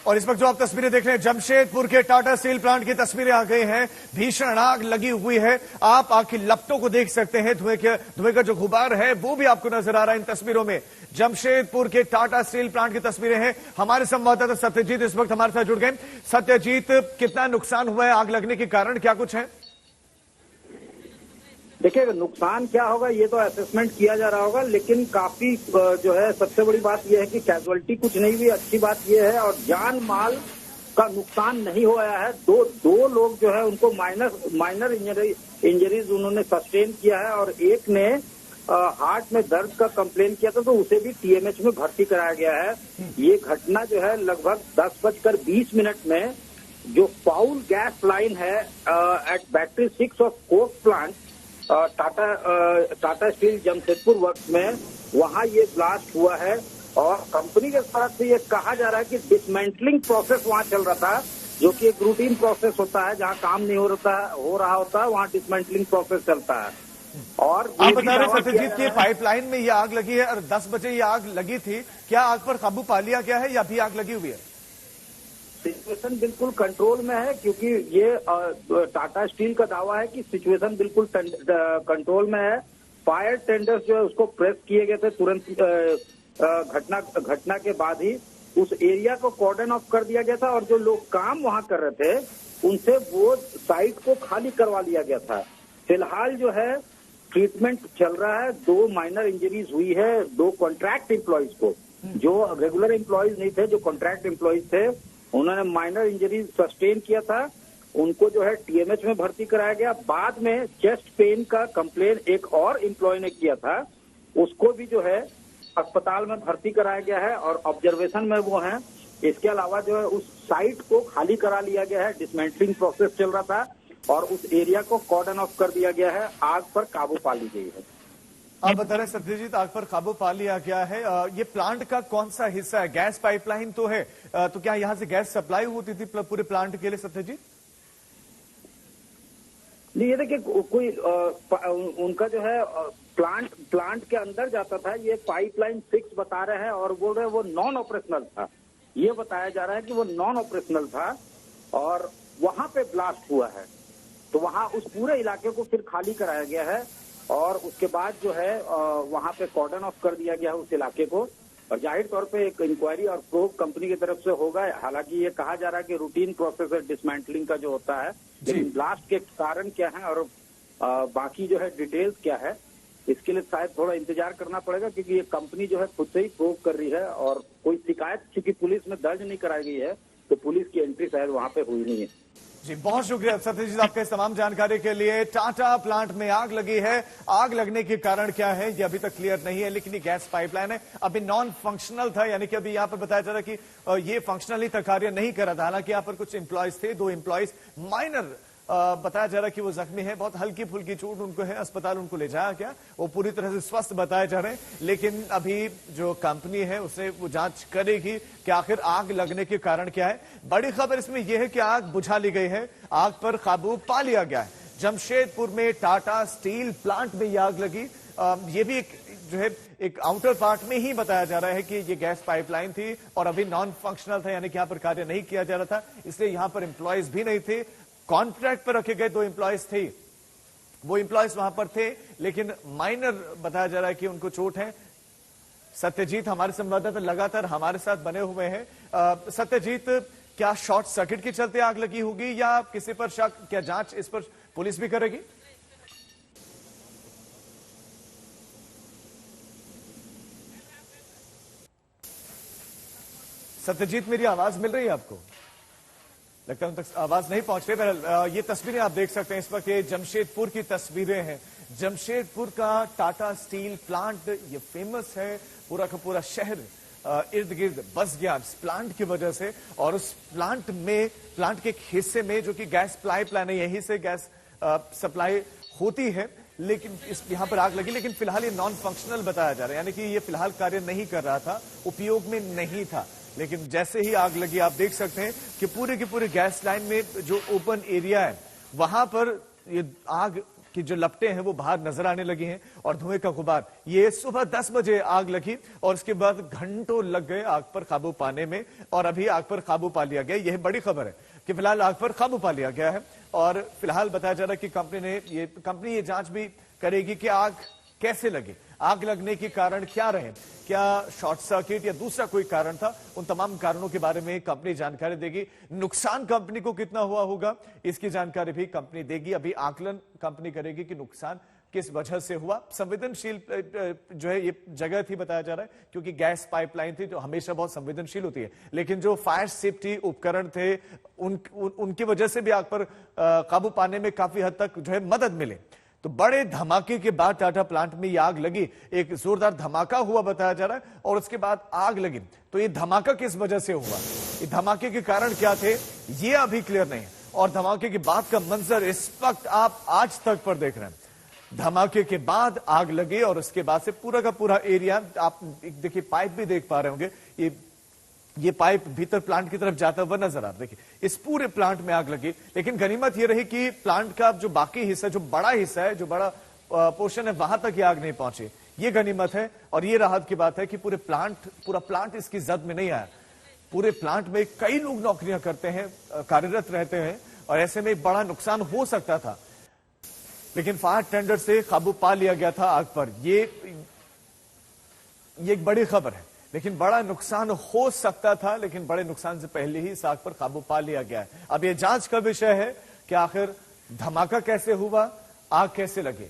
और इस वक्त जो आप तस्वीरें देख रहे हैं जमशेदपुर के टाटा स्टील प्लांट की तस्वीरें आ गई हैं। भीषण आग लगी हुई है। आप आग की लपटों को देख सकते हैं। धुएं का जो गुबार है वो भी आपको नजर आ रहा है इन तस्वीरों में। जमशेदपुर के टाटा स्टील प्लांट की तस्वीरें हैं। हमारे संवाददाता सत्यजीत इस वक्त हमारे साथ जुड़ गए। सत्यजीत, कितना नुकसान हुआ है? आग लगने के कारण क्या कुछ है? देखिए, नुकसान क्या होगा ये तो असेसमेंट किया जा रहा होगा, लेकिन काफी जो है सबसे बड़ी बात यह है कि कैजुअलिटी कुछ नहीं हुई। अच्छी बात यह है और जान माल का नुकसान नहीं हुआ है। दो लोग जो है उनको माइनर इंजरीज उन्होंने सस्टेन किया है और एक ने हार्ट में दर्द का कंप्लेन किया था तो उसे भी टीएमएच में भर्ती कराया गया है। ये घटना जो है लगभग 10:20 में जो फाउल गैस लाइन है at battery 6 of coke plant Tata steel Jamshedpur works में, वहां ये ब्लास्ट हुआ है। और कंपनी के तरफ से ये कहा जा रहा है कि डिसमेंटलिंग प्रोसेस वहां चल रहा था, जो कि एक रूटीन प्रोसेस होता है। जहां काम नहीं हो रहा होता है वहां डिसमेंटलिंग प्रोसेस चलता है। और आप बता रहे सत्यजीत की पाइपलाइन में ये आग लगी है और 10 बजे ये आग लगी थी। क्या आग पर काबू पा लिया गया है या भी आग लगी हुई है? सिचुएशन बिल्कुल कंट्रोल में है, क्योंकि ये टाटा स्टील का दावा है कि सिचुएशन बिल्कुल कंट्रोल में है। फायर टेंडर्स जो है उसको प्रेस किए गए थे तुरंत घटना के बाद ही। उस एरिया को कॉर्डन ऑफ कर दिया गया था और जो लोग काम वहां कर रहे थे उनसे वो साइट को खाली करवा लिया गया था। फिलहाल जो है ट्रीटमेंट चल रहा है। 2 माइनर इंजरीज हुई है 2 कॉन्ट्रैक्ट एम्प्लॉयज को, जो रेगुलर एम्प्लॉयज नहीं थे, जो कॉन्ट्रैक्ट एम्प्लॉयज थे, उन्होंने माइनर इंजरीज सस्टेन किया था। उनको जो है टीएमएच में भर्ती कराया गया। बाद में चेस्ट पेन का कंप्लेन एक और एम्प्लॉय ने किया था, उसको भी जो है अस्पताल में भर्ती कराया गया है और ऑब्जर्वेशन में वो हैं। इसके अलावा जो है उस साइट को खाली करा लिया गया है। डिसमेंटलिंग प्रोसेस चल रहा था और उस एरिया को कॉर्डन ऑफ कर दिया गया है। आग पर काबू पा ली गई है। आप बता रहे सत्यजीत, आग पर काबू पा लिया गया है। ये प्लांट का कौन सा हिस्सा है? गैस पाइपलाइन तो है, तो क्या यहां से गैस सप्लाई होती थी पूरे प्लांट के लिए सत्यजीत? नहीं, ये देखिए कोई उनका जो है प्लांट के अंदर जाता था। ये पाइपलाइन 6 बता रहे हैं और बोल रहे हैं वो नॉन ऑपरेशनल था। ये बताया जा रहा है कि वो नॉन ऑपरेशनल था और वहां पे ब्लास्ट हुआ है। तो वहां उस पूरे इलाके को फिर खाली कराया गया है और उसके बाद जो है वहां पे कॉर्डन ऑफ कर दिया गया है उस इलाके को। और जाहिर तौर पे एक इंक्वायरी और प्रोब कंपनी की तरफ से होगा। हालांकि ये कहा जा रहा है कि रूटीन प्रोसेस है डिसमेंटलिंग का जो होता है, लेकिन ब्लास्ट के कारण क्या है और बाकी जो है डिटेल्स क्या है, इसके लिए शायद थोड़ा इंतजार करना पड़ेगा, क्योंकि ये कंपनी जो है खुद से ही प्रोब कर रही है और कोई शिकायत चूंकि पुलिस में दर्ज नहीं कराई गई है तो पुलिस की एंट्री शायद वहां पे हुई नहीं है। जी, बहुत शुक्रिया सत्यजीत आपके इस तमाम जानकारी के लिए। टाटा प्लांट में आग लगी है। आग लगने के कारण क्या है ये अभी तक क्लियर नहीं है, लेकिन ये गैस पाइपलाइन है, अभी नॉन फंक्शनल था, यानी कि अभी यहां पर बताया जा रहा है कि ये फंक्शनली तक कार्य नहीं कर रहा था। हालांकि यहां पर कुछ एम्प्लॉयज थे, 2 एम्प्लॉयज माइनर बताया जा रहा है कि वो जख्मी है, बहुत हल्की फुल्की चोट उनको है, अस्पताल उनको ले जाया गया, वो पूरी तरह से स्वस्थ बताए जा रहे हैं। लेकिन अभी जो कंपनी है उसे वो जांच करेगी कि आखिर आग लगने के कारण क्या है। बड़ी खबर इसमें यह है कि आग बुझा ली गई है, आग पर काबू पा लिया गया है। जमशेदपुर में टाटा स्टील प्लांट में यह आग लगी। ये भी जो है एक आउटर पार्ट में ही बताया जा रहा है कि ये गैस पाइपलाइन थी और अभी नॉन फंक्शनल था, यानी कि यहां पर कार्य नहीं किया जा रहा था, इसलिए यहां पर एम्प्लॉयज भी नहीं थे। कॉन्ट्रैक्ट पर रखे गए 2 एम्प्लॉयज थे, वो एम्प्लॉयज वहां पर थे, लेकिन माइनर बताया जा रहा है कि उनको चोट है। सत्यजीत हमारे संवाददाता लगातार हमारे साथ बने हुए हैं। सत्यजीत, क्या शॉर्ट सर्किट के चलते आग लगी होगी या किसी पर शक? क्या जांच इस पर पुलिस भी करेगी? सत्यजीत, मेरी आवाज मिल रही है आपको? लगता है उन तक आवाज नहीं पहुंच रही। ये तस्वीरें आप देख सकते हैं इस वक्त, ये जमशेदपुर की तस्वीरें हैं। जमशेदपुर का टाटा स्टील प्लांट ये फेमस है, पूरा का पूरा शहर इर्द गिर्द बस गया इस प्लांट की वजह से। और उस प्लांट के एक हिस्से में जो कि गैस पाइपलाइन है, यहीं से गैस सप्लाई होती है, लेकिन यहां पर आग लगी। लेकिन फिलहाल ये नॉन फंक्शनल बताया जा रहा है, यानी कि ये फिलहाल कार्य नहीं कर रहा था, उपयोग में नहीं था। लेकिन जैसे ही आग लगी आप देख सकते हैं कि पूरी की पूरी गैस लाइन में जो ओपन एरिया है वहां पर ये आग कि जो लपटें हैं वो बाहर नजर आने लगी हैं और धुएं का गुबार। ये सुबह 10 बजे आग लगी और उसके बाद घंटों लग गए आग पर काबू पाने में और अभी आग पर काबू पा लिया गया। यह बड़ी खबर है कि फिलहाल आग पर काबू पा लिया गया है और फिलहाल बताया जा रहा है कि कंपनी ये जांच भी करेगी कि आग कैसे लगी, आग लगने के कारण क्या रहे, क्या शॉर्ट सर्किट या दूसरा कोई कारण था। उन तमाम कारणों के बारे में कंपनी जानकारी देगी। नुकसान कंपनी को कितना हुआ होगा इसकी जानकारी भी कंपनी देगी। अभी आकलन कंपनी करेगी कि नुकसान किस वजह से हुआ। संवेदनशील जो है ये जगह थी बताया जा रहा है, क्योंकि गैस पाइपलाइन थी जो हमेशा बहुत संवेदनशील होती है, लेकिन जो फायर सेफ्टी उपकरण थे उनकी वजह से भी आग पर काबू पाने में काफी हद तक जो है मदद मिले। तो बड़े धमाके के बाद टाटा प्लांट में ये आग लगी, एक जोरदार धमाका हुआ बताया जा रहा है और उसके बाद आग लगी। तो ये धमाका किस वजह से हुआ, ये धमाके के कारण क्या थे, ये अभी क्लियर नहीं है। और धमाके के बाद का मंजर इस वक्त आप आज तक पर देख रहे हैं। धमाके के बाद आग लगी और उसके बाद से पूरा का पूरा एरिया, आप देखिए पाइप भी देख पा रहे होंगे, ये पाइप भीतर प्लांट की तरफ जाता हुआ नजर आ रहा है। देखिए इस पूरे प्लांट में आग लगी, लेकिन गनीमत ये रही कि प्लांट का जो बाकी हिस्सा, जो बड़ा हिस्सा है, जो बड़ा पोर्शन है, वहां तक ये आग नहीं पहुंची। ये गनीमत है और ये राहत की बात है कि पूरा प्लांट इसकी जद में नहीं आया। पूरे प्लांट में कई लोग नौकरियां करते हैं, कार्यरत रहते हैं और ऐसे में बड़ा नुकसान हो सकता था, लेकिन फायर टेंडर से काबू पा लिया गया था आग पर। ये एक बड़ी खबर है, लेकिन बड़ा नुकसान हो सकता था, लेकिन बड़े नुकसान से पहले ही इस आग पर काबू पा लिया गया है। अब यह जांच का विषय है कि आखिर धमाका कैसे हुआ, आग कैसे लगी।